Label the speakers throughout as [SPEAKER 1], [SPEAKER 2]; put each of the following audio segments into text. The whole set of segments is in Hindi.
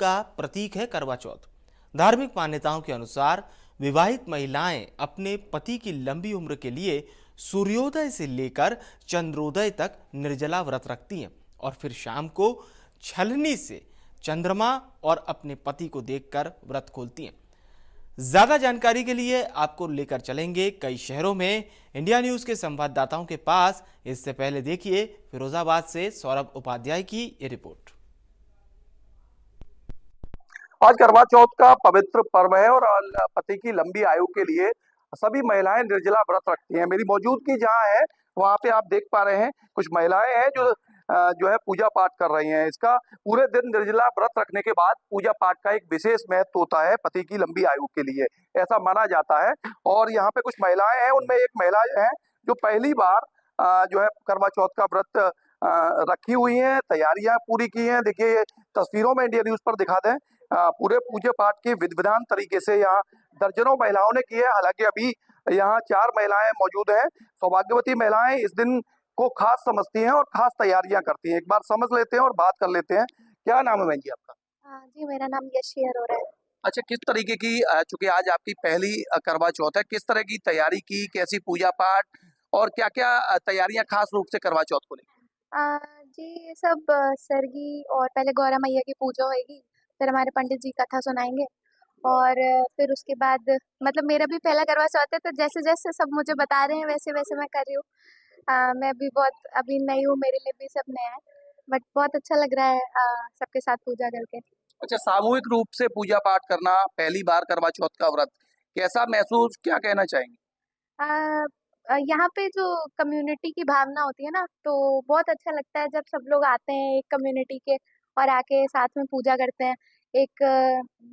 [SPEAKER 1] का प्रतीक है करवा चौथ। धार्मिक मान्यताओं के अनुसार विवाहित महिलाएं अपने पति की लंबी उम्र के लिए सूर्योदय से लेकर चंद्रोदय तक निर्जला व्रत रखती हैं और फिर शाम को छलनी से चंद्रमा और अपने पति को देखकर व्रत खोलती हैं। ज्यादा जानकारी के लिए आपको लेकर चलेंगे कई शहरों में इंडिया न्यूज के संवाददाताओं के पास। इससे पहले देखिए फिरोजाबाद से सौरभ उपाध्याय की ये रिपोर्ट।
[SPEAKER 2] आज करवा चौथ का पवित्र पर्व है और पति की लंबी आयु के लिए सभी महिलाएं निर्जला व्रत रखती हैं। मेरी मौजूदगी जहां है वहां पे आप देख पा रहे हैं कुछ महिलाएं हैं जो है पूजा पाठ कर रही हैं। इसका पूरे दिन निर्जला व्रत रखने के बाद पूजा पाठ का एक विशेष महत्व होता है पति की लंबी आयु के लिए, ऐसा माना जाता है। और यहाँ पे कुछ महिलाएं हैं, उनमें एक महिला है जो पहली बार जो है करवा चौथ का व्रत रखी हुई है, तैयारियां पूरी की हैं। देखिए तस्वीरों में इंडिया न्यूज पर दिखा दें पूरे पूजा पाठ के विधि विधान तरीके से यहाँ दर्जनों महिलाओं ने की है। हालांकि अभी यहाँ 4 महिलाएं मौजूद हैं। सौभाग्यवती महिलाएं इस दिन को खास समझती हैं और खास तैयारियां करती हैं। एक बार समझ लेते हैं और बात कर लेते हैं। क्या नाम है बहन जी आपका?
[SPEAKER 3] जी, मेरा नाम यशी अरोरा है।
[SPEAKER 2] अच्छा, किस तरीके की चूंकि आज आपकी पहली करवा चौथ है, किस तरह की तैयारी की, कैसी पूजा पाठ और क्या क्या तैयारियां खास रूप से करवा चौथ को लेकर?
[SPEAKER 3] जी, ये सब सरगी और पहले गौरा मैया की पूजा होएगी, फिर हमारे पंडित जी कथा सुनाएंगे और फिर उसके बाद मतलब मेरा भी पहला करवा चौथ है, तो जैसे-जैसे सब मुझे बता रहे हैं वैसे-वैसे मैं कर रही हूँ। मैं भी बहुत अभी नई हूँ, मेरे लिए भी सब नया है, बट बहुत अच्छा लग रहा है सबके साथ पूजा करके।
[SPEAKER 2] अच्छा, सामूहिक रूप से पूजा पाठ करना, पहली बार करवा चौथ का व्रत, कैसा महसूस, क्या कहना चाहेंगे?
[SPEAKER 3] अ यहाँ पे जो कम्युनिटी की भावना होती है ना, तो बहुत अच्छा लगता है जब सब लोग आते हैं एक कम्युनिटी के और आके साथ में पूजा करते हैं। एक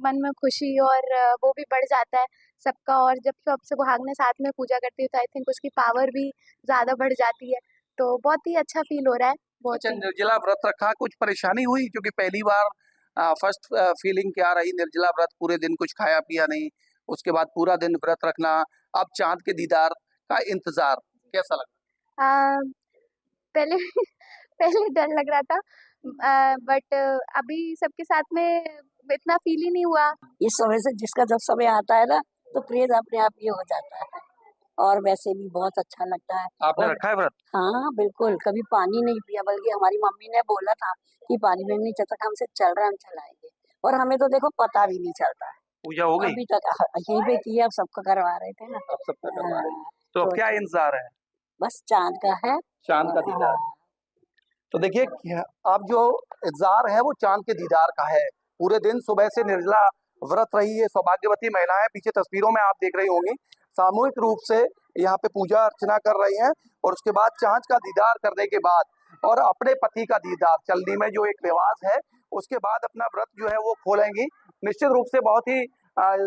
[SPEAKER 3] मन में खुशी और वो भी बढ़ जाता है सबका, और जब सब सुहागनें साथ में पूजा करती है तो आई थिंक उसकी पावर भी ज़्यादा बढ़ जाती है। तो बहुत ही अच्छा फ़ील हो रहा है, बहुत
[SPEAKER 2] अच्छा,
[SPEAKER 3] ही।
[SPEAKER 2] निर्जला व्रत रखा, कुछ परेशानी हुई? क्योंकि पहली बार फर्स्ट फीलिंग क्या रही? निर्जला व्रत, पूरे दिन कुछ खाया पिया नहीं, उसके बाद पूरा दिन व्रत रखना, अब चाँद के दीदार का इंतज़ार, कैसा लगा?
[SPEAKER 3] अ, पहले पहले डर लग रहा था, बट अभी सबके साथ में इतना फ़ील ही नहीं हुआ।
[SPEAKER 4] इस समय से जिसका जब समय आता है ना, तो प्रेज़ अपने आप ये हो जाता है और वैसे भी बहुत अच्छा लगता है।
[SPEAKER 2] आपने
[SPEAKER 4] और
[SPEAKER 2] रखा है व्रत?
[SPEAKER 4] हाँ, बिल्कुल, कभी पानी नहीं पिया, बल्कि हमारी मम्मी ने बोला था कि पानी में नहीं जब तक हमसे चल रहा है हम चलाएँगे, और हमें तो देखो पता भी नहीं चलता है।
[SPEAKER 2] पूजा हो गई?
[SPEAKER 4] अभी तक यहीं पे की है, अब सबको करवा रहे थे ना।
[SPEAKER 2] अब सबका करवा रहे हैं।
[SPEAKER 4] हाँ,
[SPEAKER 2] तो अब
[SPEAKER 4] तो
[SPEAKER 2] क्या इंतज़ार है?
[SPEAKER 4] बस चाँद का है।
[SPEAKER 2] चाँद का दीदार। तो देखिए अब जो इंतजार है वो चांद के दीदार का है। पूरे दिन सुबह से निर्जला व्रत रही है सौभाग्यवती महिलाएं, पीछे तस्वीरों में आप देख रही होंगी। सामूहिक रूप से यहाँ पे पूजा अर्चना कर रही हैं और उसके बाद चांद का दीदार करने के बाद और अपने पति का दीदार चलनी में जो एक रिवाज है, उसके बाद अपना व्रत जो है वो खोलेंगी। निश्चित रूप से बहुत ही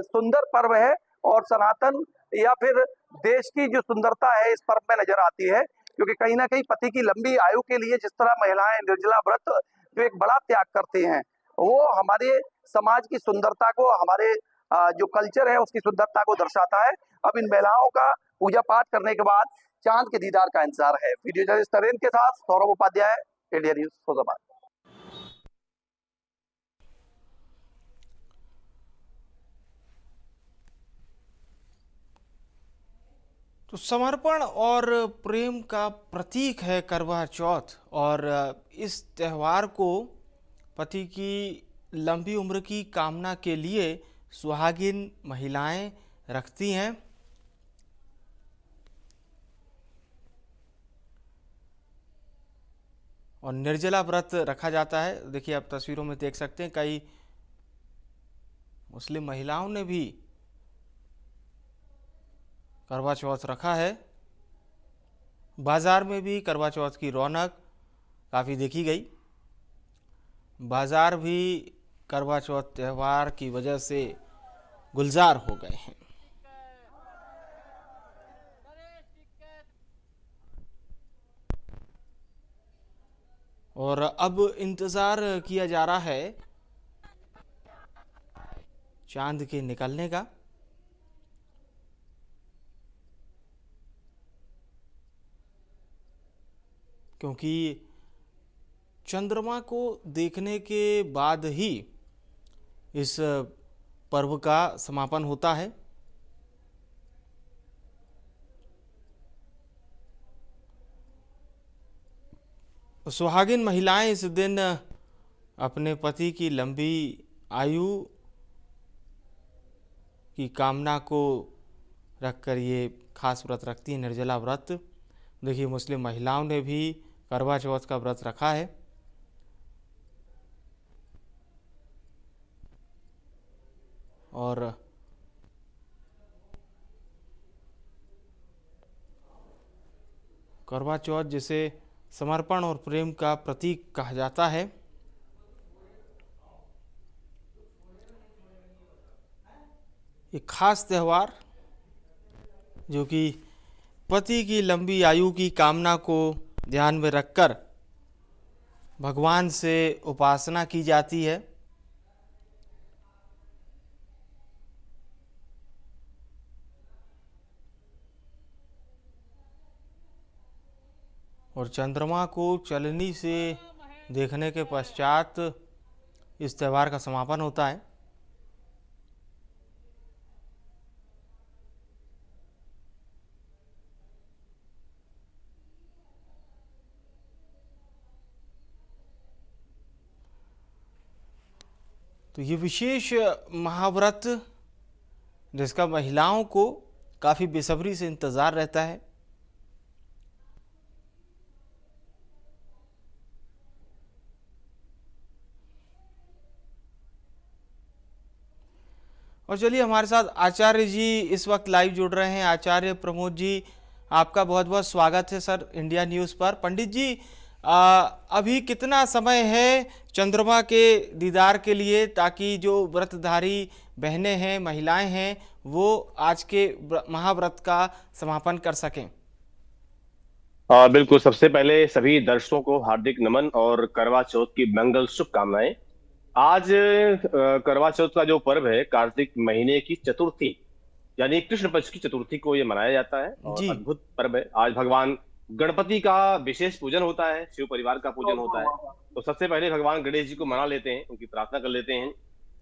[SPEAKER 2] सुंदर पर्व है और सनातन या फिर देश की जो सुंदरता है इस पर्व में नजर आती है, क्योंकि कहीं ना कहीं पति की लंबी आयु के लिए जिस तरह महिलाएं निर्जला व्रत जो एक बड़ा त्याग करते हैं, वो हमारे समाज की सुंदरता को, हमारे जो कल्चर है उसकी सुंदरता को दर्शाता है। अब इन महिलाओं का पूजा पाठ करने के बाद चांद के दीदार का इंतजार है। वीडियो जर्नलिस्ट नरेंद्र के साथ सौरभ उपाध्याय, इंडिया न्यूज, फैजाबाद।
[SPEAKER 1] तो समर्पण और प्रेम का प्रतीक है करवा चौथ और इस त्यौहार को पति की लंबी उम्र की कामना के लिए सुहागिन महिलाएं रखती हैं। और निर्जला व्रत रखा जाता है। देखिए आप तस्वीरों में देख सकते हैं कई मुस्लिम महिलाओं ने भी करवा चौथ रखा है। बाजार में भी करवा चौथ की रौनक काफ़ी देखी गई। बाजार भी करवा चौथ त्यौहार की वजह से गुलजार हो गए हैं। और अब इंतज़ार किया जा रहा है चांद के निकलने का। क्योंकि चंद्रमा को देखने के बाद ही इस पर्व का समापन होता है। सुहागिन महिलाएं इस दिन अपने पति की लंबी आयु की कामना को रखकर ये खास व्रत रखती हैं, निर्जला व्रत। देखिए, मुस्लिम महिलाओं ने भी करवा चौथ का व्रत रखा है। और करवा चौथ जिसे समर्पण और प्रेम का प्रतीक कहा जाता है, एक खास त्यौहार जो कि पति की लंबी आयु की कामना को ध्यान में रखकर भगवान से उपासना की जाती है। और चंद्रमा को चलनी से देखने के पश्चात इस त्यौहार का समापन होता है। तो ये विशेष महाव्रत जिसका महिलाओं को काफ़ी बेसब्री से इंतज़ार रहता है। और चलिए, हमारे साथ आचार्य जी इस वक्त लाइव जुड़ रहे हैं। आचार्य प्रमोद जी, आपका बहुत बहुत स्वागत है सर इंडिया न्यूज़ पर। पंडित जी, अभी कितना समय है चंद्रमा के दीदार के लिए, ताकि जो व्रतधारी बहनें हैं, महिलाएं हैं, वो आज के महाव्रत का समापन कर सकें?
[SPEAKER 5] बिल्कुल। सबसे पहले सभी दर्शकों को हार्दिक नमन और करवा चौथ की मंगल शुभकामनाएं। आज करवा चौथ का जो पर्व है, कार्तिक महीने की चतुर्थी यानी कृष्ण पक्ष की चतुर्थी को ये मनाया जाता है और
[SPEAKER 1] जी।
[SPEAKER 5] अद्भुत पर्व है। आज भगवान गणपति का विशेष पूजन होता है, शिव परिवार का पूजन होता है। तो सबसे पहले भगवान गणेश जी को मना लेते हैं, उनकी प्रार्थना कर लेते हैं।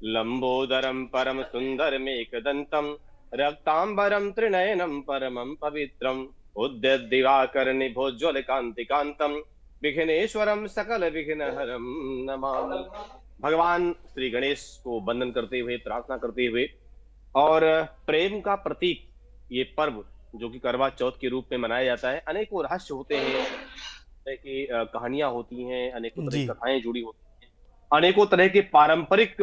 [SPEAKER 5] लंबोदरम परम सुंदरम एकदंतम रक्तांबरम त्रिनयनम परमं पवित्रम उद्यत दिवाकर निभोज्वल कांतिकांतम विघ्नेश्वरम सकल विघ्नहरम नमामि। भगवान श्री गणेश को वंदन करते हुए, प्रार्थना करते हुए और प्रेम का प्रतीक ये पर्व जो कि करवा चौथ के रूप में मनाया जाता है, अनेकों रहस्य होते हैं, कि कहानियां होती हैं, अनेकों तरह की
[SPEAKER 1] जी।
[SPEAKER 5] कथाएं जुड़ी होती हैं, अनेकों तरह के पारंपरिक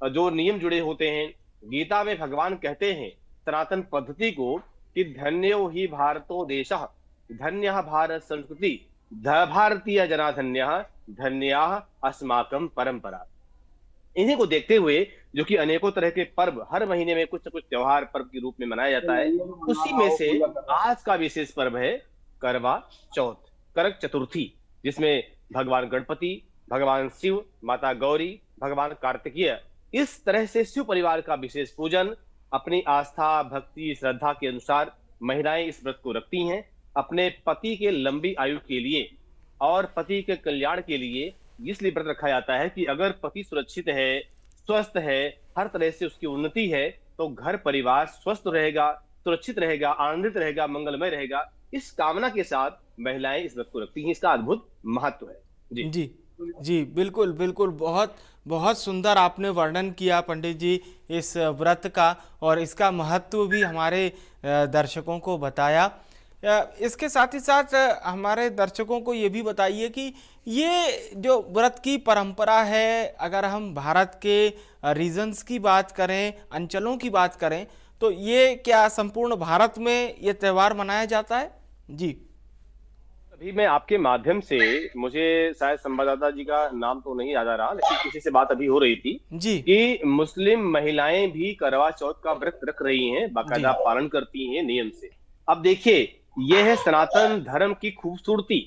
[SPEAKER 5] जो नियम जुड़े होते हैं। गीता में भगवान कहते हैं सनातन पद्धति को कि धन्यो ही भारतो देशः धन्यः भारत संस्कृति भारतीय जना धन्यः धन्याः अस्माकं परंपरा। इन्हीं को देखते हुए जो कि अनेकों तरह के पर्व हर महीने में कुछ न कुछ त्योहार पर्व के रूप में मनाया जाता है, उसी में से आज का विशेष पर्व है करवा चौथ, करक चतुर्थी, जिसमें भगवान गणपति, भगवान शिव, माता गौरी, भगवान कार्तिकेय, इस तरह से शिव परिवार का विशेष पूजन अपनी आस्था, भक्ति, श्रद्धा के अनुसार महिलाएं इस व्रत को रखती हैं अपने पति के लंबी आयु के लिए और पति के कल्याण के लिए। इसलिए व्रत रखा जाता है कि अगर पति सुरक्षित है, स्वस्थ है, हर तरह से उसकी उन्नति है, तो घर परिवार स्वस्थ रहेगा, सुरक्षित रहेगा, आनंदित रहेगा, मंगलमय रहेगा। इस कामना के साथ महिलाएं इस व्रत को रखती हैं। इसका अद्भुत महत्व है। जी
[SPEAKER 1] जी जी, बिल्कुल बिल्कुल, बहुत बहुत सुंदर आपने वर्णन किया पंडित जी इस व्रत का, और इसका महत्व भी हमारे दर्शकों को बताया। इसके साथ ही साथ हमारे दर्शकों को ये भी बताइए कि ये जो व्रत की परंपरा है, अगर हम भारत के रीजन्स की बात करें, अंचलों की बात करें, तो ये क्या संपूर्ण भारत में ये त्यौहार मनाया जाता है? जी।
[SPEAKER 5] अभी मैं आपके माध्यम से, मुझे शायद संवाददाता जी का नाम तो नहीं याद आ रहा, लेकिन किसी से बात अभी हो रही थी
[SPEAKER 1] जी
[SPEAKER 5] कि मुस्लिम महिलाएं भी करवा चौथ का व्रत रख रही हैं, बाकायदा पालन करती हैं नियम से। अब देखिए, यह है सनातन धर्म की खूबसूरती,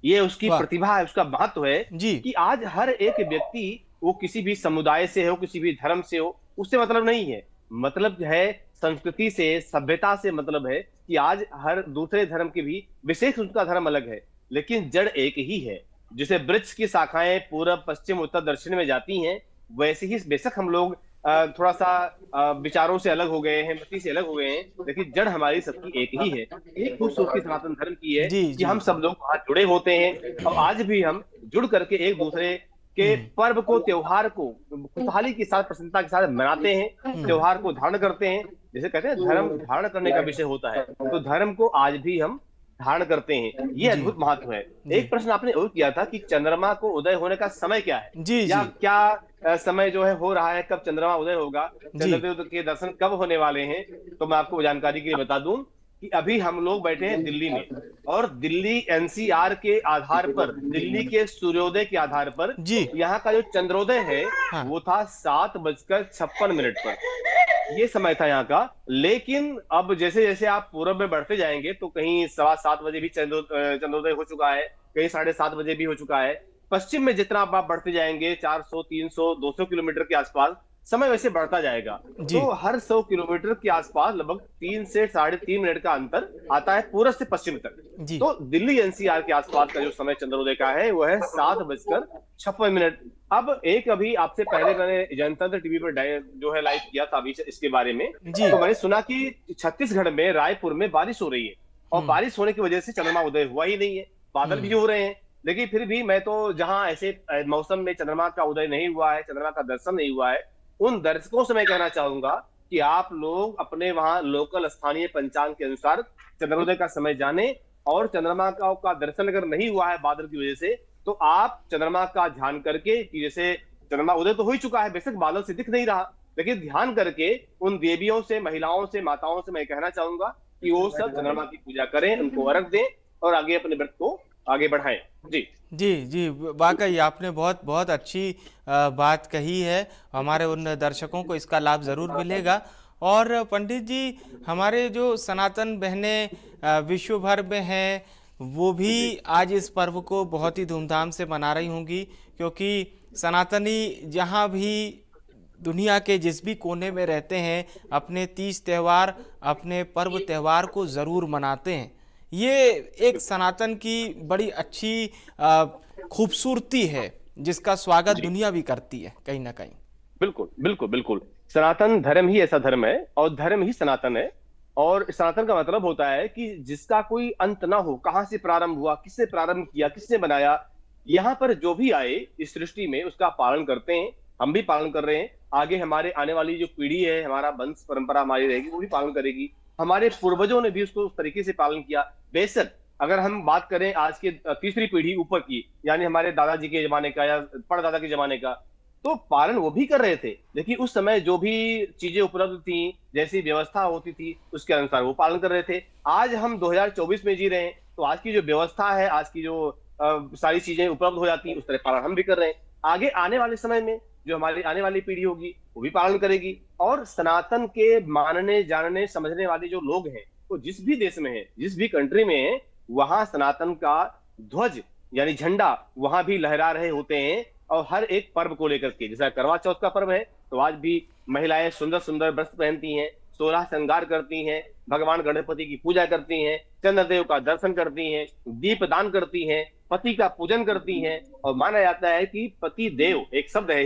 [SPEAKER 5] ये उसकी प्रतिभा है, उसका महत्व है कि आज हर एक व्यक्ति, वो किसी भी समुदाय से हो, किसी भी धर्म से हो, उससे मतलब नहीं है। मतलब है संस्कृति से, सभ्यता से मतलब है कि आज हर दूसरे धर्म के भी विशेष उनका धर्म अलग है, लेकिन जड़ एक ही है। जैसे वृक्ष की शाखाएं पूर्व, पश्चिम, उत्तर, दक्षिण में जाती हैं, वैसे ही बेशक हम लोग थोड़ा सा विचारों से अलग हो गए हैं, मति से अलग हो गए हैं, लेकिन जड़ हमारी सबकी एक ही है। एक खूबसूरती सनातन धर्म की है
[SPEAKER 1] जी
[SPEAKER 5] कि
[SPEAKER 1] जी।
[SPEAKER 5] हम सब लोग वहां जुड़े होते हैं और आज भी हम जुड़ करके एक दूसरे के पर्व को, त्योहार को खुशहाली के साथ, प्रसन्नता के साथ मनाते हैं, त्योहार को धारण करते हैं। जैसे कहते हैं धर्म धारण करने का विषय होता है, तो धर्म को आज भी हम धारण करते हैं। ये
[SPEAKER 1] जी
[SPEAKER 5] अद्भुत महत्व है।
[SPEAKER 1] जी
[SPEAKER 5] एक प्रश्न आपने और किया था कि चंद्रमा को उदय होने का समय क्या है,
[SPEAKER 1] जी
[SPEAKER 5] या
[SPEAKER 1] जी
[SPEAKER 5] क्या समय जो है हो रहा है, कब चंद्रमा उदय होगा,
[SPEAKER 1] जी
[SPEAKER 5] चंद्रदेव के दर्शन कब होने वाले हैं। तो मैं आपको जानकारी के लिए बता दूं कि अभी हम लोग बैठे हैं दिल्ली में, और दिल्ली एनसीआर के आधार पर, दिल्ली के सूर्योदय के आधार पर
[SPEAKER 1] जी।
[SPEAKER 5] यहाँ का जो चंद्रोदय है
[SPEAKER 1] हाँ
[SPEAKER 5] वो था 7:56 पर। ये समय था यहाँ का। लेकिन अब जैसे जैसे आप पूरब में बढ़ते जाएंगे तो कहीं 7:15 भी चंद्रोदय हो चुका है, कहीं 7:30 भी हो चुका है। पश्चिम में जितना आप बढ़ते जाएंगे 400, 300, 200 किलोमीटर के आसपास समय वैसे बढ़ता जाएगा।
[SPEAKER 1] जी
[SPEAKER 5] तो हर 100 किलोमीटर के आसपास लगभग 3 से 3.5 मिनट का अंतर आता है पूरब से पश्चिम तक।
[SPEAKER 1] जी
[SPEAKER 5] तो दिल्ली एनसीआर के आसपास का जो समय चंद्रोदय का है वो है 7:56। अब एक अभी आपसे पहले मैंने जनतंत्र टीवी पर जो है लाइव किया था अभी इसके बारे में,
[SPEAKER 1] जी।
[SPEAKER 5] तो मैंने सुना कि छत्तीसगढ़ में रायपुर में बारिश हो रही है, और बारिश होने की वजह से चंद्रमा उदय हुआ ही नहीं है। बादल भी हो रहे हैं, लेकिन फिर भी मैं तो जहां ऐसे मौसम में चंद्रमा का उदय नहीं हुआ है, चंद्रमा का दर्शन नहीं हुआ है, उन दर्शकों से मैं कहना चाहूंगा कि आप लोग अपने वहां लोकल स्थानीय पंचांग के अनुसार चंद्रोदय का समय जाने, और चंद्रमा का दर्शन अगर नहीं हुआ है बादल की वजह से, तो आप चंद्रमा का ध्यान करके, कि जैसे चंद्रमा उदय तो हो ही चुका है, बेशक बादल से दिख नहीं रहा, लेकिन ध्यान करके उन देवियों से, महिलाओं से, माताओं से मैं कहना चाहूंगा कि वो सब चंद्रमा की पूजा करें, उनको अर्घ दें और आगे अपने व्रत को आगे बढ़ाएं। जी
[SPEAKER 1] जी जी वाकई आपने बहुत बहुत अच्छी बात कही है। हमारे उन दर्शकों को इसका लाभ ज़रूर मिलेगा। और पंडित जी, हमारे जो सनातन बहनें विश्व भर में हैं, वो भी आज इस पर्व को बहुत ही धूमधाम से मना रही होंगी, क्योंकि सनातनी जहाँ भी दुनिया के जिस भी कोने में रहते हैं, अपने तीज त्यौहार, अपने पर्व त्यौहार को ज़रूर मनाते हैं। ये एक सनातन की बड़ी अच्छी खूबसूरती है, जिसका स्वागत
[SPEAKER 5] जी
[SPEAKER 1] दुनिया भी करती है कहीं ना कहीं।
[SPEAKER 5] बिल्कुल बिल्कुल बिल्कुल। सनातन धर्म ही ऐसा धर्म है, और धर्म ही सनातन है। और सनातन का मतलब होता है कि जिसका कोई अंत ना हो, कहाँ से प्रारंभ हुआ, किससे प्रारंभ किया, किसने बनाया, यहाँ पर जो भी आए इस सृष्टि में उसका पालन करते हैं। हम भी पालन कर रहे हैं, आगे हमारे आने वाली जो पीढ़ी है, हमारा वंश परंपरा हमारी रहेगी, वो भी पालन करेगी। हमारे पूर्वजों ने भी उसको उस तरीके से पालन किया। बेशक अगर हम बात करें आज के तीसरी पीढ़ी ऊपर की, यानी हमारे दादाजी के जमाने का या परदादा के जमाने का, तो पालन वो भी कर रहे थे, लेकिन उस समय जो भी चीजें उपलब्ध थी, जैसी व्यवस्था होती थी, उसके अनुसार वो पालन कर रहे थे। आज हम 2024 में जी रहे हैं, तो आज की जो व्यवस्था है, आज की जो सारी चीजें उपलब्ध हो जाती है, उस तरह पालन हम भी कर रहे हैं। आगे आने वाले समय में जो हमारी आने वाली पीढ़ी होगी वो भी पालन करेगी। और सनातन के मानने, जानने, समझने वाले जो लोग हैं, वो जिस भी देश में है, जिस भी कंट्री में है, वहां सनातन का ध्वज यानी झंडा वहां भी लहरा रहे होते हैं। और हर एक पर्व को लेकर के, जैसा करवा चौथ का पर्व है, तो आज भी महिलाएं सुंदर सुंदर वस्त्र पहनती हैं, 16 श्रृंगार करती हैं, भगवान गणपति की पूजा करती हैं, चंद्रदेव का दर्शन करती हैं, दीप दान करती हैं, पति का पूजन करती हैं। और माना जाता है कि पति देव एक शब्द है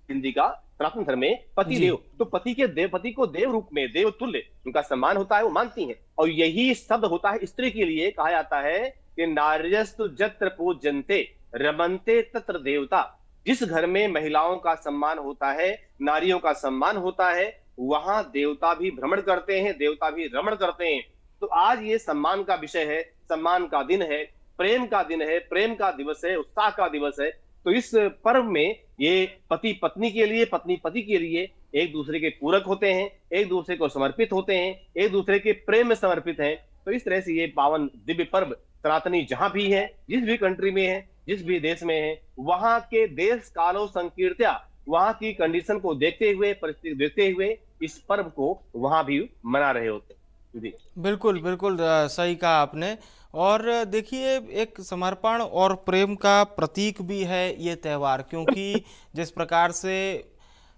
[SPEAKER 5] हिंदी का, सनातन धर्म में पति
[SPEAKER 1] जी
[SPEAKER 5] देव, तो पति को देव रूप में, देव तुल्य उनका सम्मान होता है, वो मानती हैं। और यही शब्द होता है स्त्री के लिए। कहा जाता है कि नार्यस्तु जत्र पूज्यन्ते रमन्ते तत्र देवता। जिस घर में महिलाओं का सम्मान होता है, नारियों का सम्मान होता है, वहां देवता भी भ्रमण करते हैं, देवता भी रमण करते हैं। तो आज ये सम्मान का विषय है, सम्मान का दिन है, प्रेम का दिन है, प्रेम का दिवस है, उत्साह का दिवस है। तो इस पर्व में ये पति पत्नी के लिए, पत्नी पति के लिए एक दूसरे के पूरक होते हैं, एक दूसरे को समर्पित होते हैं, एक दूसरे के प्रेम में समर्पित हैं। तो इस तरह से ये पावन दिव्य पर्व सनातनी जहां भी है, जिस भी कंट्री में है, जिस भी देश में है, वहां के देश कालो संकीर्त्या, वहां की कंडीशन को देखते हुए, परिस्थिति देखते हुए इस पर्व को वहां भी मना रहे होते हैं। जी
[SPEAKER 1] बिल्कुल बिल्कुल सही कहा आपने। और देखिए, एक समर्पण और प्रेम का प्रतीक भी है ये त्यौहार, क्योंकि जिस प्रकार से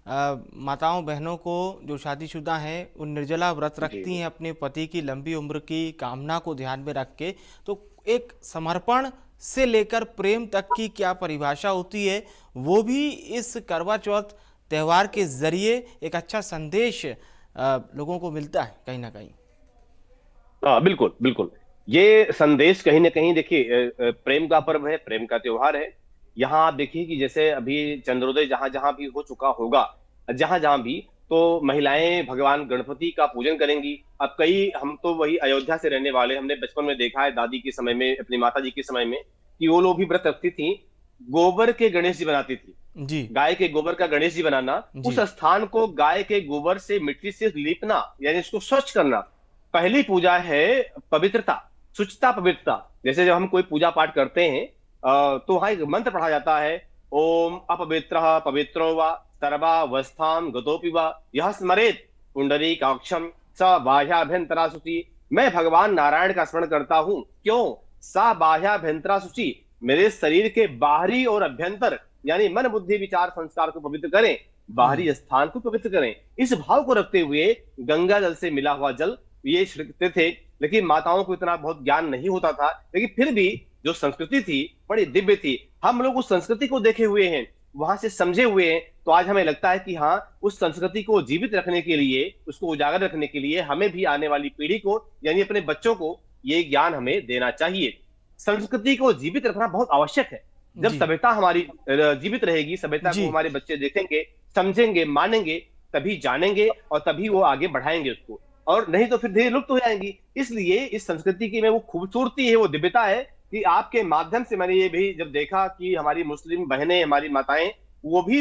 [SPEAKER 1] माताओं बहनों को जो शादीशुदा हैं वो निर्जला व्रत रखती हैं अपने पति की लंबी उम्र की कामना को ध्यान में रख के, तो एक समर्पण से लेकर प्रेम तक की क्या परिभाषा होती है, वो भी इस करवा चौथ त्यौहार के जरिए एक अच्छा संदेश लोगों को मिलता है कहीं ना कहीं।
[SPEAKER 5] हाँ, बिल्कुल बिल्कुल। ये संदेश कहीं ना कहीं देखिए, प्रेम का पर्व है, प्रेम का त्योहार है। यहाँ आप देखिए कि जैसे अभी चंद्रोदय जहां जहां भी हो चुका होगा, जहां जहां भी, तो महिलाएं भगवान गणपति का पूजन करेंगी। अब कई, हम तो वही अयोध्या से रहने वाले, हमने बचपन में देखा है दादी के समय में, अपनी माता जी के समय में, कि वो लोग भी व्रत रखती थी, गोबर के गणेश जी बनाती थी।
[SPEAKER 1] जी
[SPEAKER 5] गाय के गोबर का गणेश जी बनाना, उस
[SPEAKER 1] जी
[SPEAKER 5] स्थान को गाय के गोबर से, मिट्टी से लीपना, यानी इसको स्वच्छ करना, पहली पूजा है पवित्रता, शुचिता, पवित्रता। जैसे जब हम कोई पूजा पाठ करते हैं, तो वहां एक मंत्र पढ़ा जाता है, ओम अपवित्रः पवित्रो वा सर्वावस्थां गतोऽपि वा यः स्मरेत् पुंडरीकाक्षं स बाह्याभ्यंतरा शुचि। मैं भगवान नारायण का स्मरण करता हूं, क्यों? सा बाह्याभ्यंतरा शुचि, मेरे शरीर के बाहरी और अभ्यंतर, यानी मन बुद्धि विचार संस्कार को पवित्र करें, बाहरी स्थान को पवित्र करें। इस भाव को रखते हुए गंगा जल से मिला हुआ जल ये छिड़कते थे। लेकिन माताओं को इतना बहुत ज्ञान नहीं होता था, लेकिन फिर भी जो संस्कृति थी बड़ी दिव्य थी। हम लोग उस संस्कृति को देखे हुए हैं, वहां से समझे हुए हैं, तो आज हमें लगता है कि हाँ, उस संस्कृति को जीवित रखने के लिए, उसको उजागर रखने के लिए हमें भी आने वाली पीढ़ी को, यानी अपने बच्चों को, ये ज्ञान हमें देना चाहिए। संस्कृति को जीवित रखना बहुत आवश्यक है। जब
[SPEAKER 1] जी
[SPEAKER 5] सभ्यता हमारी जीवित रहेगी, सभ्यता
[SPEAKER 1] जी
[SPEAKER 5] को हमारे बच्चे देखेंगे, समझेंगे, मानेंगे, तभी जानेंगे और तभी वो आगे बढ़ाएंगे उसको, और नहीं तो फिर धीरे लुप्त हो जाएंगी। इसलिए इस संस्कृति की में वो खूबसूरती है, वो दिव्यता है कि आपके माध्यम से मैंने ये भी जब देखा कि हमारी मुस्लिम बहनें, हमारी माताएं, वो भी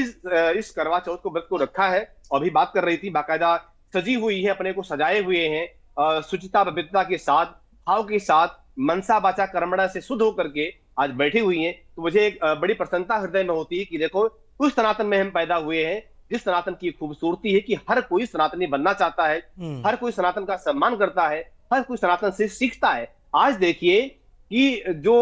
[SPEAKER 5] इस करवा चौथ को, व्रत को रखा है, और अभी बात कर रही थी, बाकायदा सजी हुई है, अपने को सजाए हुए हैं, शुचिता पवित्रता के साथ, भाव के साथ, मनसा वाचा कर्मणा से शुद्ध होकर के आज बैठी हुई हैं। तो मुझे एक बड़ी प्रसन्नता हृदय में होती है कि देखो, उस सनातन में हम पैदा हुए हैं, जिस सनातन की खूबसूरती है कि हर कोई सनातनी बनना चाहता है, हर कोई सनातन का सम्मान करता है, हर कोई सनातन से सीखता है। आज देखिए कि जो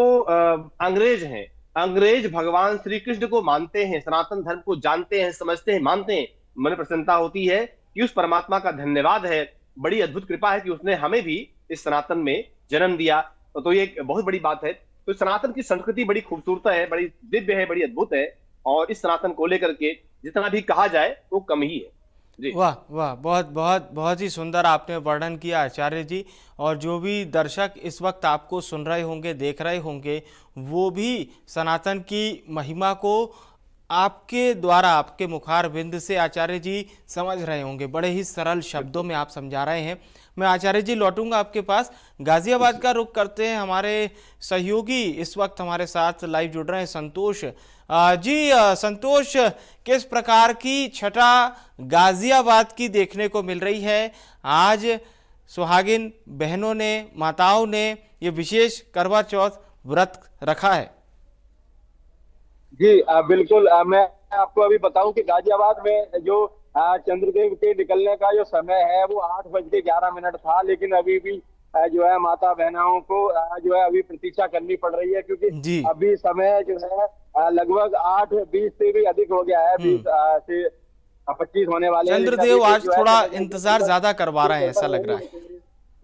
[SPEAKER 5] अंग्रेज हैं, अंग्रेज भगवान श्री कृष्ण को मानते हैं, सनातन धर्म को जानते हैं, समझते हैं, मानते हैं। मन प्रसन्नता होती है कि उस परमात्मा का धन्यवाद है, बड़ी अद्भुत कृपा है कि उसने हमें भी इस सनातन में जन्म दिया। तो ये एक बहुत बड़ी बात है। तो सनातन की संस्कृति बड़ी खूबसूरत है, बड़ी दिव्य है, बड़ी अद्भुत है, और इस सनातन को लेकर के जितना भी कहा जाए वो कम ही है। जी।
[SPEAKER 1] वाह वाह, बहुत बहुत बहुत ही सुंदर आपने वर्णन किया आचार्य जी। और जो भी दर्शक इस वक्त आपको सुन रहे होंगे, देख रहे होंगे, वो भी सनातन की महिमा को आपके द्वारा, आपके मुखारबिंद से आचार्य जी समझ रहे होंगे। बड़े ही सरल शब्दों में आप समझा रहे हैं। मैं आचार्य जी लौटूंगा आपके पास। गाजियाबाद का रुख करते हैं, हमारे सहयोगी इस वक्त हमारे साथ लाइव जुड़ रहे हैं, संतोष जी। संतोष, किस प्रकार की छटा गाजियाबाद की देखने को मिल रही है? आज सुहागिन बहनों ने, माताओं ने ये विशेष करवा चौथ व्रत रखा है।
[SPEAKER 6] जी बिल्कुल। मैं आपको अभी बताऊं कि गाजियाबाद में जो चंद्रदेव के निकलने का जो समय है वो 8:11 था, लेकिन अभी भी जो है माता बहनाओं को जो है अभी प्रतीक्षा करनी पड़ रही है, क्योंकि
[SPEAKER 1] जी
[SPEAKER 6] अभी समय जो है लगभग 8:20 से भी अधिक हो गया है। 20 से 25 होने वाले हैं।
[SPEAKER 1] चंद्रदेव आज थोड़ा इंतजार ज्यादा करवा रहे हैं, ऐसा लग रहा है।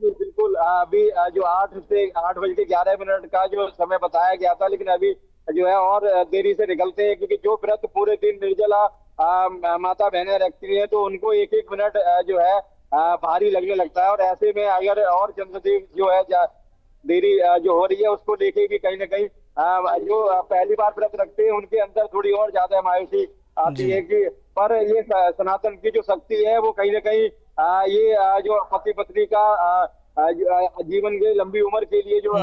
[SPEAKER 6] बिल्कुल। अभी जो 8:11 का जो समय बताया गया था, लेकिन अभी जो है और देरी से निकलते हैं, क्योंकि जो व्रत पूरे दिन निर्जला माता बहनें रखती हैं, तो उनको एक एक मिनट जो है भारी लगने लगता है। और ऐसे में अगर और चंद्रदेव जो है देरी जो हो रही है, उसको लेके भी कहीं ना कहीं जो पहली बार व्रत रखते हैं उनके अंदर थोड़ी और ज्यादा मायूसी आती है कि, पर ये सनातन की जो शक्ति है वो कहीं ना कहीं ये जो पति पत्नी का जीवन के लंबी उम्र के लिए जो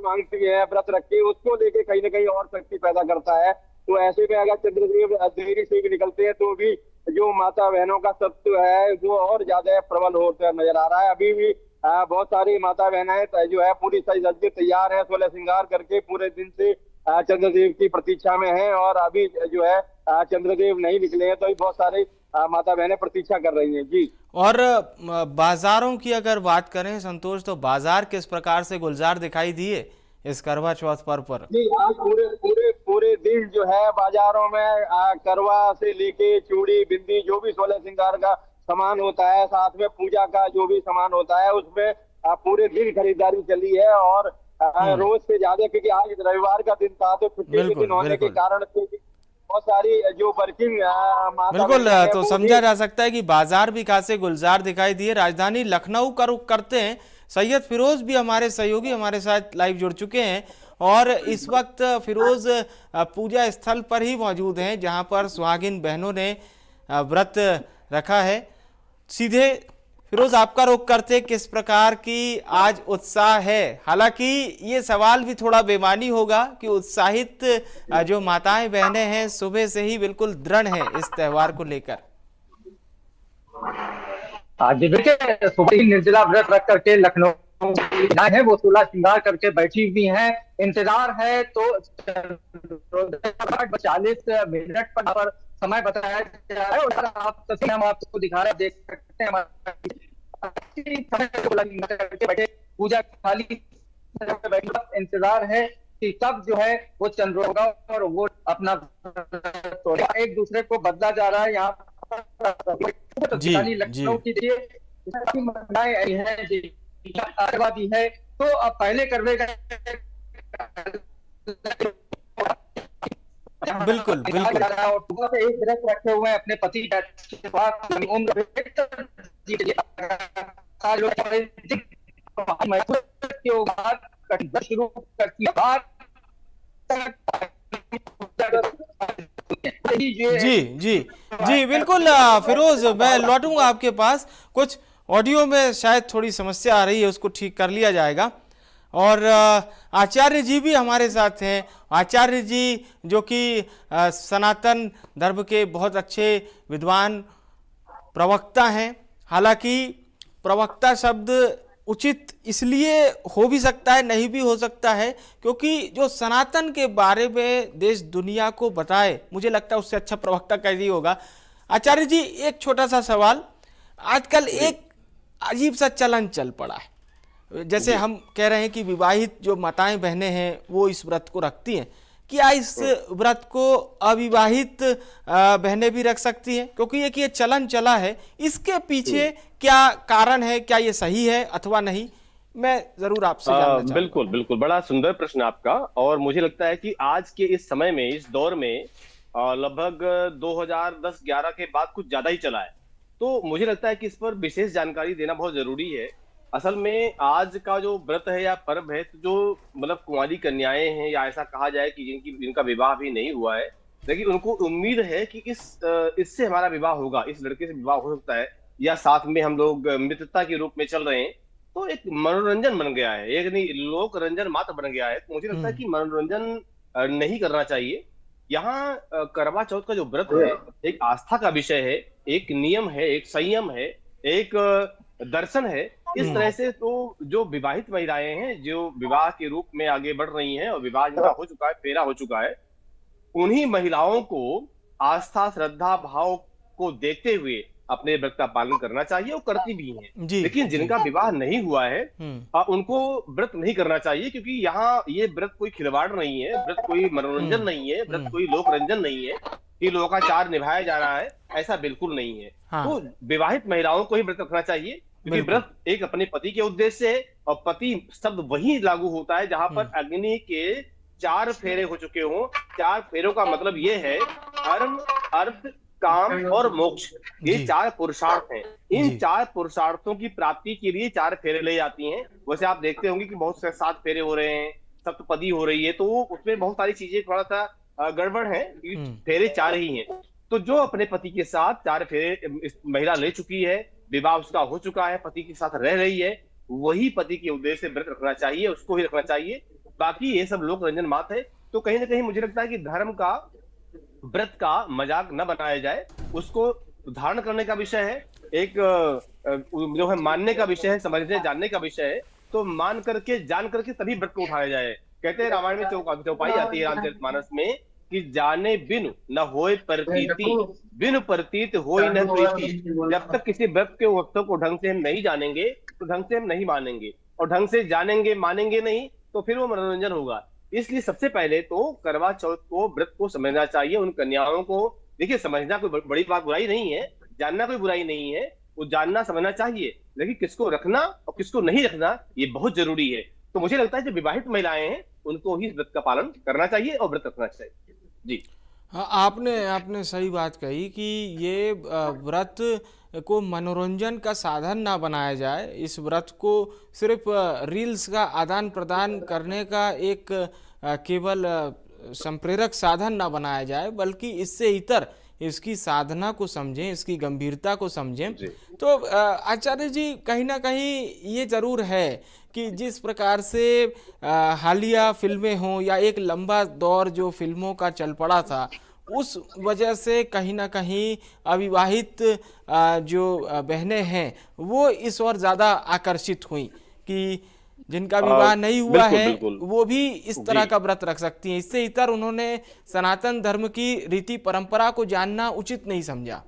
[SPEAKER 6] मांगती है व्रत रख के, उसको लेके कहीं ना कहीं और शक्ति पैदा करता है। तो ऐसे में अगर चंद्रदेव देरी से भी निकलते हैं, तो भी जो माता बहनों का सत्व है वो और ज्यादा प्रबल होता नजर आ रहा है। अभी भी बहुत सारी माता बहनें जो है पूरी सज धज के तैयार है, 16 श्रृंगार करके पूरे दिन से चंद्रदेव की प्रतीक्षा में है। और अभी जो है चंद्रदेव नहीं निकले हैं, तो अभी बहुत सारे माता बहनें प्रतीक्षा कर रही हैं। जी।
[SPEAKER 1] और बाजारों की अगर बात करें संतोष, तो बाजार किस प्रकार से गुलजार दिखाई दिए इस करवा चौथ पर्व पर?
[SPEAKER 6] जी, आज पूरे पूरे पूरे दिन जो है बाजारों में करवा से लेके चूड़ी बिंदी, जो भी 16 श्रृंगार का सामान होता है, साथ में पूजा का जो भी सामान होता है, उसमें पूरे दिन खरीदारी चली है। और रोज से ज्यादा, क्योंकि आज रविवार का दिन था, तो छुट्टी के दिन होने के कारण से बहुत सारी जो वर्किंग माता
[SPEAKER 1] बिल्कुल।
[SPEAKER 6] बहनें हैं
[SPEAKER 1] तो
[SPEAKER 6] वो
[SPEAKER 1] समझा
[SPEAKER 6] भी
[SPEAKER 1] जा सकता है कि बाजार भी खासे गुलजार दिखाई दिए। राजधानी लखनऊ का रुख करते हैं। सैयद फिरोज भी हमारे सहयोगी हमारे साथ लाइव जुड़ चुके हैं और इस वक्त फिरोज पूजा स्थल पर ही मौजूद हैं जहां पर सुहागिन बहनों ने व्रत रखा है। सीधे फिरोज आपका रुख करते, किस प्रकार की आज उत्साह है? हालांकि ये सवाल भी थोड़ा बेमानी होगा कि उत्साहित जो माताएं बहनें हैं सुबह से ही बिल्कुल दृढ़ हैं इस त्योहार को लेकर।
[SPEAKER 7] जी देखिए, सुबह ही निर्जला व्रत रख करके लखनऊ की महिलाएं हैं वो 16 श्रृंगार करके बैठी हुई हैं। इंतजार है तो 8:40 पर समय बताया जा रहा है और आप तस्वीर हम आपको दिखा रहे हैं, देख सकते हैं बैठे पूजा खाली बैठे इंतजार है कि कब जो है वो चंद्र होगा और वो अपना एक दूसरे को बदला जा रहा है। यहाँ
[SPEAKER 1] जी
[SPEAKER 7] लखनऊ की महिलाएं आई हैं आशीर्वादी है तो अब पहले करवे
[SPEAKER 1] बिल्कुल बिल्कुल
[SPEAKER 7] और सुबह से एक व्रत रखे हुए हैं अपने पति उम्र शुरू करती
[SPEAKER 1] जी जी जी बिल्कुल। फिरोज, मैं लौटूंगा आपके पास। कुछ ऑडियो में शायद थोड़ी समस्या आ रही है, उसको ठीक कर लिया जाएगा। और आचार्य जी भी हमारे साथ हैं। आचार्य जी जो कि सनातन धर्म के बहुत अच्छे विद्वान प्रवक्ता हैं। हालांकि प्रवक्ता शब्द उचित इसलिए हो भी सकता है, नहीं भी हो सकता है, क्योंकि जो सनातन के बारे में देश दुनिया को बताए, मुझे लगता है उससे अच्छा प्रवक्ता कैसे होगा। आचार्य जी, एक छोटा सा सवाल। आजकल एक अजीब सा चलन चल पड़ा है, जैसे हम कह रहे हैं कि विवाहित जो माताएं बहनें हैं वो इस व्रत को रखती हैं। क्या इस व्रत को अविवाहित बहनें भी रख सकती हैं? क्योंकि एक ये चलन चला है, इसके पीछे क्या कारण है? क्या ये सही है अथवा नहीं? मैं जरूर आपसे जानना चाहूंगा।
[SPEAKER 5] बिल्कुल बिल्कुल, बड़ा सुंदर प्रश्न आपका। और मुझे लगता है कि आज के इस समय में, इस दौर में लगभग 2010-11 के बाद कुछ ज्यादा ही चला है। तो मुझे लगता है कि इस पर विशेष जानकारी देना बहुत जरूरी है। असल में आज का जो व्रत है या पर्व है, तो जो मतलब कुंवारी कन्याएं हैं या ऐसा कहा जाए कि जिनका विवाह भी नहीं हुआ है, लेकिन उनको उम्मीद है कि इससे हमारा विवाह होगा, इस लड़के से विवाह हो सकता है, या साथ में हम लोग मित्रता के रूप में चल रहे हैं, तो एक मनोरंजन बन गया है, एक नहीं लोक रंजन मात्र बन गया है। तो मुझे लगता है कि मनोरंजन नहीं करना चाहिए। यहाँ करवा चौथ का जो व्रत है एक आस्था का विषय है, एक नियम है, एक संयम है, एक दर्शन है। इस तरह से तो जो विवाहित महिलाएं हैं जो विवाह के रूप में आगे बढ़ रही हैं और विवाह जिनका हो चुका है, फेरा हो चुका है, उन्हीं महिलाओं को आस्था श्रद्धा भाव को देखते हुए अपने व्रत का पालन करना चाहिए और करती भी हैं। लेकिन जिनका विवाह नहीं हुआ है उनको व्रत नहीं करना चाहिए, क्योंकि यहाँ ये व्रत कोई खिलवाड़ नहीं है, व्रत कोई मनोरंजन नहीं है, व्रत कोई लोक रंजन नहीं है कि लोकाचार निभाया जा रहा है, ऐसा बिल्कुल नहीं है। तो विवाहित महिलाओं को ही व्रत रखना चाहिए, क्योंकि व्रत एक अपने पति के उद्देश्य है और पति शब्द वही लागू होता है जहां पर अग्नि के 4 फेरे हो चुके हों। 4 फेरों का मतलब ये है धर्म, अर्थ, काम और मोक्ष, ये 4 पुरुषार्थ हैं। इन 4 पुरुषार्थों की प्राप्ति के लिए 4 फेरे ले जाती हैं। वैसे आप देखते होंगे कि बहुत से 7 फेरे हो रहे हैं, सप्तपदी हो रही है, तो उसमें बहुत सारी चीजें थोड़ा सा गड़बड़ है। फेरे 4 ही हैं। तो जो अपने पति के साथ 4 फेरे महिला ले चुकी है, विवाह उसका हो चुका है, पति के साथ रह रही है, वही पति के उद्देश्य से व्रत रखना चाहिए, उसको ही रखना चाहिए। बाकी ये सब लोक रंजन मात्र है। तो कहीं ना कहीं मुझे लगता है कि धर्म का, व्रत का मजाक न बनाया जाए, उसको धारण करने का विषय है, एक जो है मानने का विषय है, समझने जानने का विषय है। तो मान करके जान करके तभी व्रत को उठाया जाए। कहते हैं रामायण में चौपाई आती है रामचरितमानस में कि जाने बिनु न होए प्रतीति, बिनु प्रतीत होए न प्रीति। जब तक किसी व्रत के वक्तों को ढंग से हम नहीं जानेंगे तो ढंग से हम नहीं मानेंगे, और ढंग से जानेंगे मानेंगे नहीं तो फिर वो मनोरंजन होगा। इसलिए सबसे पहले तो करवा चौथ को, व्रत को समझना चाहिए। उन कन्याओं को देखिए, समझना कोई बड़ी बात बुराई नहीं है, जानना कोई बुराई नहीं है, वो जानना समझना चाहिए, लेकिन किसको रखना और किसको नहीं रखना ये बहुत जरूरी है। तो मुझे लगता है जो विवाहित महिलाएं हैं उनको ही व्रत का पालन करना चाहिए और व्रत रखना चाहिए। जी
[SPEAKER 1] हाँ, आपने आपने सही बात कही कि ये व्रत को मनोरंजन का साधन ना बनाया जाए। इस व्रत को सिर्फ रील्स का आदान प्रदान करने का एक केवल संप्रेरक साधन ना बनाया जाए, बल्कि इससे इतर इसकी साधना को समझें, इसकी गंभीरता को समझें।
[SPEAKER 5] जी
[SPEAKER 1] तो आचार्य जी, कहीं ना कहीं ये जरूर है कि जिस प्रकार से हालिया फिल्में हों या एक लंबा दौर जो फिल्मों का चल पड़ा था, उस वजह से कहीं ना कहीं अविवाहित जो बहनें हैं वो इस ओर ज़्यादा आकर्षित हुई कि जिनका विवाह नहीं हुआ
[SPEAKER 5] बिल्कुल
[SPEAKER 1] है
[SPEAKER 5] बिल्कुल
[SPEAKER 1] वो भी इस तरह
[SPEAKER 5] जी
[SPEAKER 1] का व्रत रख सकती हैं। इससे इतर उन्होंने सनातन धर्म की रीति परंपरा को जानना उचित नहीं समझा।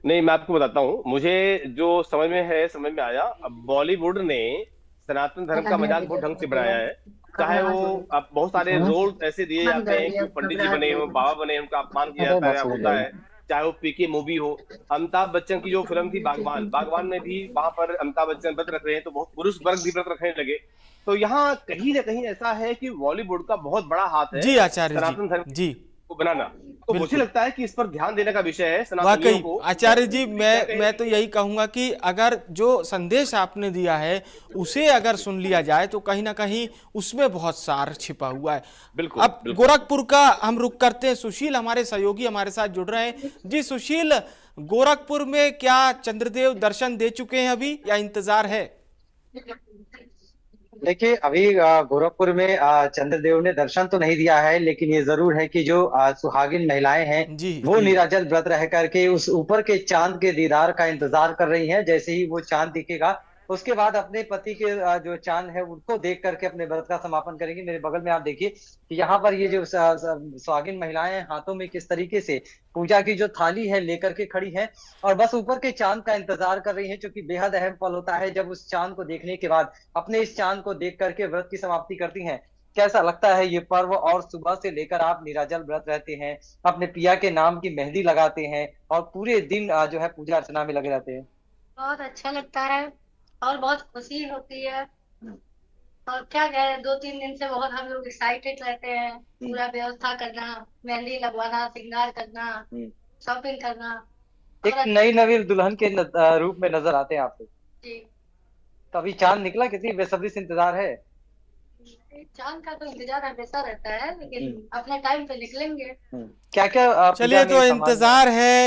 [SPEAKER 5] नहीं, मैं आपको बताता हूँ, मुझे जो समझ में है, समझ में आया। अब बॉलीवुड ने सनातन धर्म का मजाक बहुत ढंग से बनाया है। चाहे वो अब बहुत सारे रोल ऐसे दिए जाते हैं कि वो पंडित जी बने हो, बाबा बने हैं, उनका अपमान किया जाता है, होता है। चाहे वो पीके मूवी हो, अमिताभ बच्चन की जो फिल्म थी बागबान, बागबान में भी वहां पर अमिताभ बच्चन व्रत रख रहे हैं तो बहुत पुरुष वर्ग भी व्रत रखने लगे। तो यहाँ कहीं ना कहीं ऐसा है कि बॉलीवुड का बहुत बड़ा हाथ है
[SPEAKER 1] जी आचार्य जी।
[SPEAKER 5] सनातन धर्म
[SPEAKER 1] जी
[SPEAKER 5] को बनाना। तो मुझे
[SPEAKER 1] बिल्कुल,
[SPEAKER 5] लगता है कि इस पर ध्यान देने का विषय है सनातनियों
[SPEAKER 1] वाकई
[SPEAKER 5] को।
[SPEAKER 1] आचार्य जी,
[SPEAKER 5] क्या कहें
[SPEAKER 1] मैं तो यही कहूंगा कि अगर जो संदेश आपने दिया है उसे अगर सुन लिया जाए तो कहीं ना कहीं उसमें बहुत सार छिपा हुआ है।
[SPEAKER 5] बिल्कुल
[SPEAKER 1] अब
[SPEAKER 5] बिल्कुल
[SPEAKER 1] गोरखपुर का हम रुख करते हैं। सुशील हमारे सहयोगी हमारे साथ जुड़ रहे हैं। जी सुशील, गोरखपुर में क्या चंद्रदेव दर्शन दे चुके हैं अभी या इंतजार है?
[SPEAKER 8] देखिए अभी गोरखपुर में चंद्रदेव ने दर्शन तो नहीं दिया है, लेकिन ये जरूर है कि जो सुहागिन महिलाएं हैं
[SPEAKER 1] जी
[SPEAKER 8] वो
[SPEAKER 1] जी
[SPEAKER 8] निराजल व्रत रह करके उस ऊपर के चांद के दीदार का इंतजार कर रही हैं। जैसे ही वो चांद दिखेगा उसके बाद अपने पति के जो चांद है उनको देख करके अपने व्रत का समापन करेंगी। मेरे बगल में आप देखिए कि यहाँ पर ये जो सुहागिन महिलाएं हैं हाथों में किस तरीके से पूजा की जो थाली है लेकर के खड़ी है और बस ऊपर के चांद का इंतजार कर रही है, क्योंकि बेहद अहम पल होता है जब उस चांद को देखने के बाद अपने इस चांद को देख करके व्रत की समाप्ति करती हैं। कैसा लगता है ये पर्व? और सुबह से लेकर आप निराजल व्रत रहते हैं, अपने पिया के नाम की मेहंदी लगाते हैं और पूरे दिन जो है पूजा अर्चना में लगे रहते हैं।
[SPEAKER 9] बहुत अच्छा लगता है और बहुत खुशी होती है। और क्या कहें, 2-3 दिन से बहुत हम लोग एक्साइटेड रहते हैं। पूरा व्यवस्था करना, मेहंदी लगवाना, श्रृंगार करना, शॉपिंग करना।
[SPEAKER 8] एक
[SPEAKER 9] और
[SPEAKER 8] नई नवीन दुल्हन के रूप में नजर आते हैं आप लोग।
[SPEAKER 9] जी,
[SPEAKER 8] कभी चांद निकला? किसी बेसब्री से इंतजार है?
[SPEAKER 9] चांद का तो इंतजार हमेशा रहता है, लेकिन अपने टाइम पे निकलेंगे।
[SPEAKER 8] क्या क्या पूजा
[SPEAKER 1] चलिए,
[SPEAKER 8] में
[SPEAKER 1] तो
[SPEAKER 8] सामान
[SPEAKER 1] इंतजार है